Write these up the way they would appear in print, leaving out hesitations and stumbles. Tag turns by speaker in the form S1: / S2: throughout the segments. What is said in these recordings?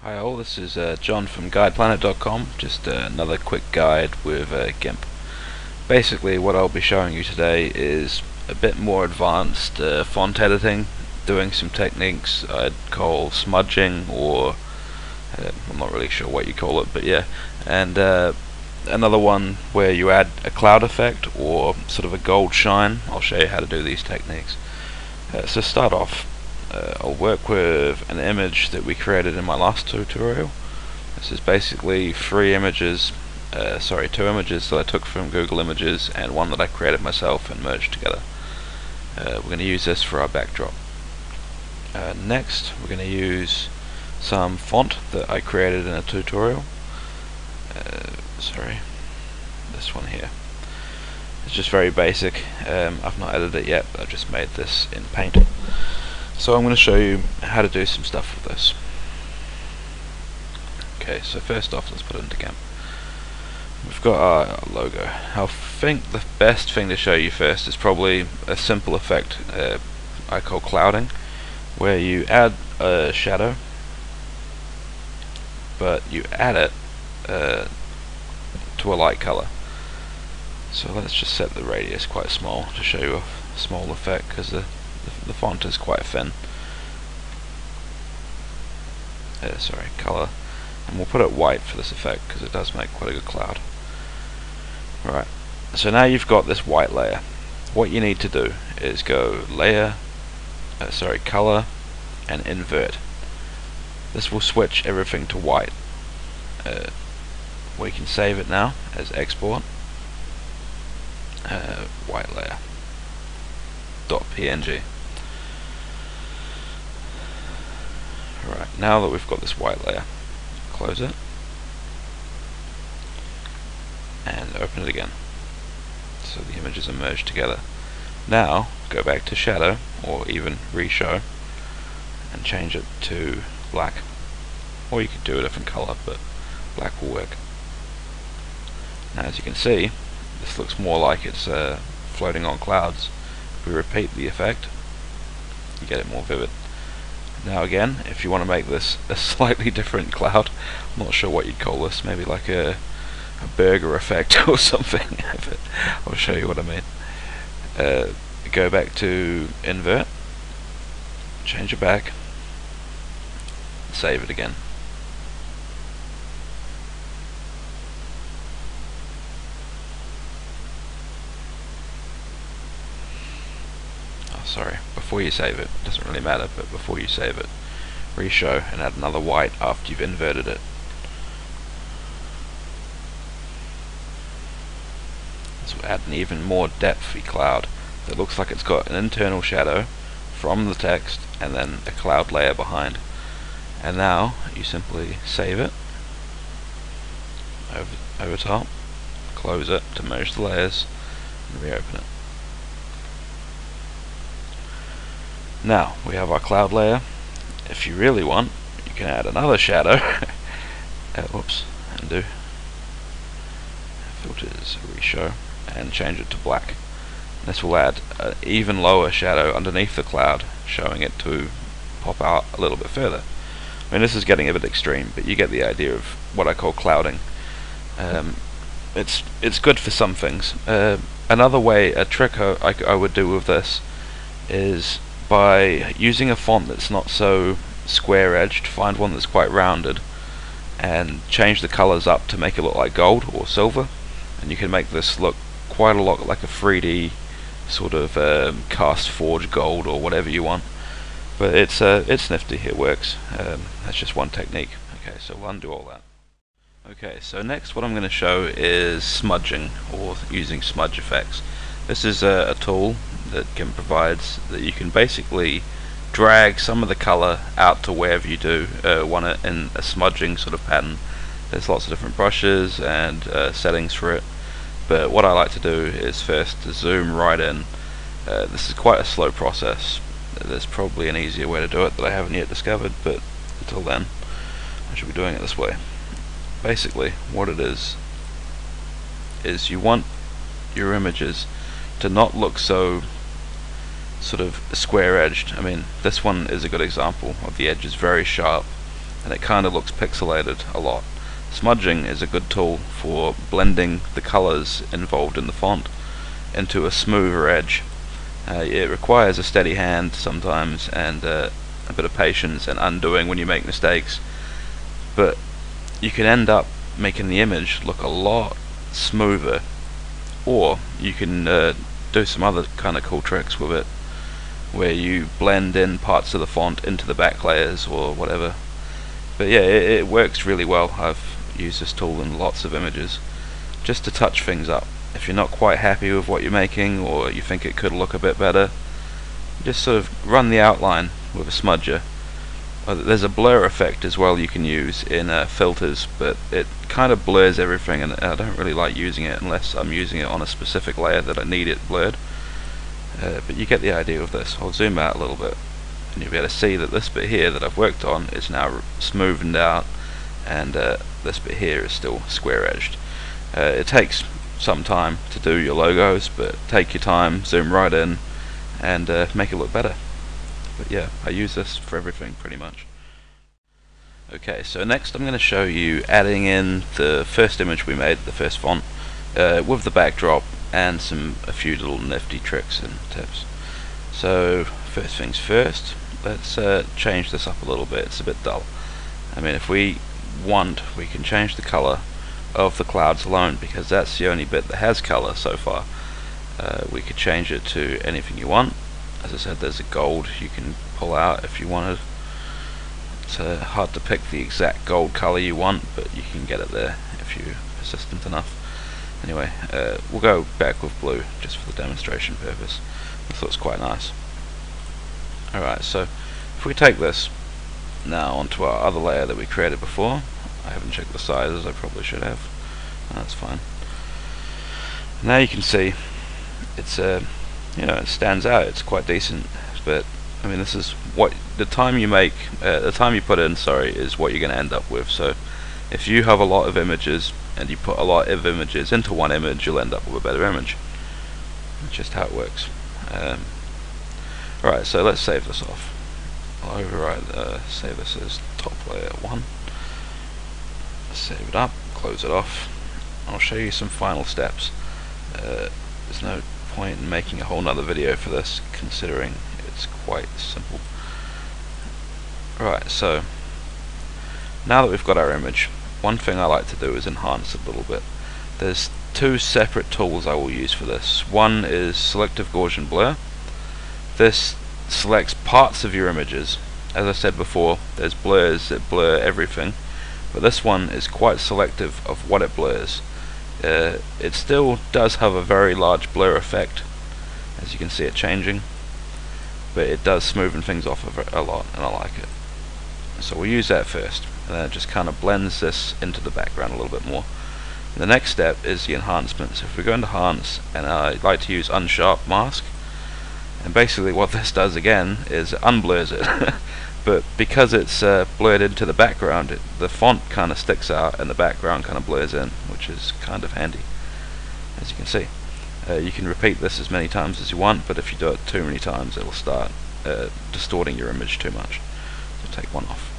S1: Hi all, this is John from GuidePlanet.com, just another quick guide with GIMP. Basically what I'll be showing you today is a bit more advanced font editing, doing some techniques I'd call smudging, or I'm not really sure what you call it, but yeah, and another one where you add a cloud effect or sort of a gold shine. I'll show you how to do these techniques. So start off, I'll work with an image that we created in my last tutorial. This is basically two images that I took from Google Images and one that I created myself and merged together. We're going to use this for our backdrop. Next we're going to use some font that I created in a tutorial. This one here. It's just very basic. I've not edited it yet, but I've just made this in Paint. So I'm going to show you how to do some stuff with this. Okay, so first off, let's put it into GIMP. We've got our logo. I think the best thing to show you first is probably a simple effect I call clouding, where you add a shadow, but you add it to a light color. So let's just set the radius quite small to show you a small effect, because the font is quite thin. Color, and we'll put it white for this effect because it does make quite a good cloud. Right, so now you've got this white layer. What you need to do is go layer, color, and invert. This will switch everything to white. We can save it now as export. White layer .png. Right, now that we've got this white layer, close it and open it again, so the images are merged together. Now go back to shadow, or even reshow, and change it to black, or you could do a different color, but black will work. Now as you can see, this looks more like it's floating on clouds. If we repeat the effect, you get it more vivid. Now again, if you want to make this a slightly different cloud, I'm not sure what you'd call this, maybe like a burger effect or something, but I'll show you what I mean. Go back to invert, change it back, save it again. Before you save it, doesn't really matter, but before you save it, reshow and add another white after you've inverted it. This will add an even more depthy cloud that looks like it's got an internal shadow from the text and then a cloud layer behind. And now you simply save it over top, close it to merge the layers, and reopen it. Now we have our cloud layer. If you really want, you can add another shadow. Whoops, undo. Filters, reshow, and change it to black. This will add an even lower shadow underneath the cloud, showing it to pop out a little bit further. I mean, this is getting a bit extreme, but you get the idea of what I call clouding. It's good for some things. Another way, a trick I would do with this is by using a font that's not so square edged, find one that's quite rounded and change the colors up to make it look like gold or silver, and you can make this look quite a lot like a 3D sort of cast forged gold or whatever you want. But it's nifty, it works. That's just one technique. Okay, so we'll undo all that. Okay, so next what I'm going to show is smudging, or using smudge effects. This is a tool that GIMP provides that you can basically drag some of the color out to wherever you do want it in a smudging sort of pattern. There's lots of different brushes and settings for it, but what I like to do is first to zoom right in. This is quite a slow process. There's probably an easier way to do it that I haven't yet discovered, but until then I should be doing it this way. Basically what it is you want your images to not look so sort of square edged. I mean, this one is a good example of the edge is very sharp and it kind of looks pixelated a lot. Smudging is a good tool for blending the colors involved in the font into a smoother edge. It requires a steady hand sometimes, and a bit of patience and undoing when you make mistakes, but you can end up making the image look a lot smoother, or you can do some other kind of cool tricks with it, where you blend in parts of the font into the back layers or whatever. But yeah, it works really well. I've used this tool in lots of images just to touch things up. If you're not quite happy with what you're making, or you think it could look a bit better, just sort of run the outline with a smudger. There's a blur effect as well you can use in filters, but it kind of blurs everything, and I don't really like using it unless I'm using it on a specific layer that I need it blurred. But you get the idea of this. I'll zoom out a little bit, and you'll be able to see that this bit here that I've worked on is now smoothened out, and this bit here is still square edged. It takes some time to do your logos, but take your time, zoom right in, and make it look better. But yeah, I use this for everything pretty much. Okay, so next I'm going to show you adding in the first image we made, the first font, with the backdrop, and a few little nifty tricks and tips. So first things first, let's change this up a little bit. It's a bit dull. I mean, if we want, we can change the color of the clouds alone, because that's the only bit that has color so far. We could change it to anything you want. As I said, there's a gold you can pull out if you wanted. It's hard to pick the exact gold color you want, but you can get it there if you're persistent enough. Anyway, we'll go back with blue just for the demonstration purpose. I thought it was quite nice. Alright, so if we take this now onto our other layer that we created before, I haven't checked the sizes, I probably should have. That's fine. Now you can see it's it stands out. It's quite decent, but I mean, this is what the time you put in, is what you're going to end up with. So if you have a lot of images and you put a lot of images into one image, you'll end up with a better image. That's just how it works. Right, so let's save this off. I'll override, save this as top layer 1. Save it up, close it off. I'll show you some final steps. There's no point in making a whole nother video for this, considering it's quite simple. Right, so now that we've got our image, one thing I like to do is enhance it a little bit. There's two separate tools I will use for this. One is Selective Gaussian Blur. This selects parts of your images. As I said before, there's blurs that blur everything, but this one is quite selective of what it blurs. It still does have a very large blur effect, as you can see it changing, but it does smoothen things off a lot, and I like it. So we'll use that first, and then it just kind of blends this into the background a little bit more. And the next step is the enhancement. So if we go into Enhance, and I like to use Unsharp Mask, and basically what this does again is it unblurs it. But because it's blurred into the background, the font kind of sticks out and the background kind of blurs in, which is kind of handy, as you can see. You can repeat this as many times as you want, but if you do it too many times, it'll start distorting your image too much. So take one off.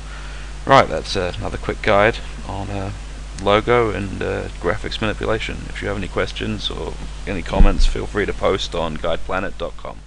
S1: Right, that's another quick guide on logo and graphics manipulation. If you have any questions or any comments, feel free to post on guideplanet.com.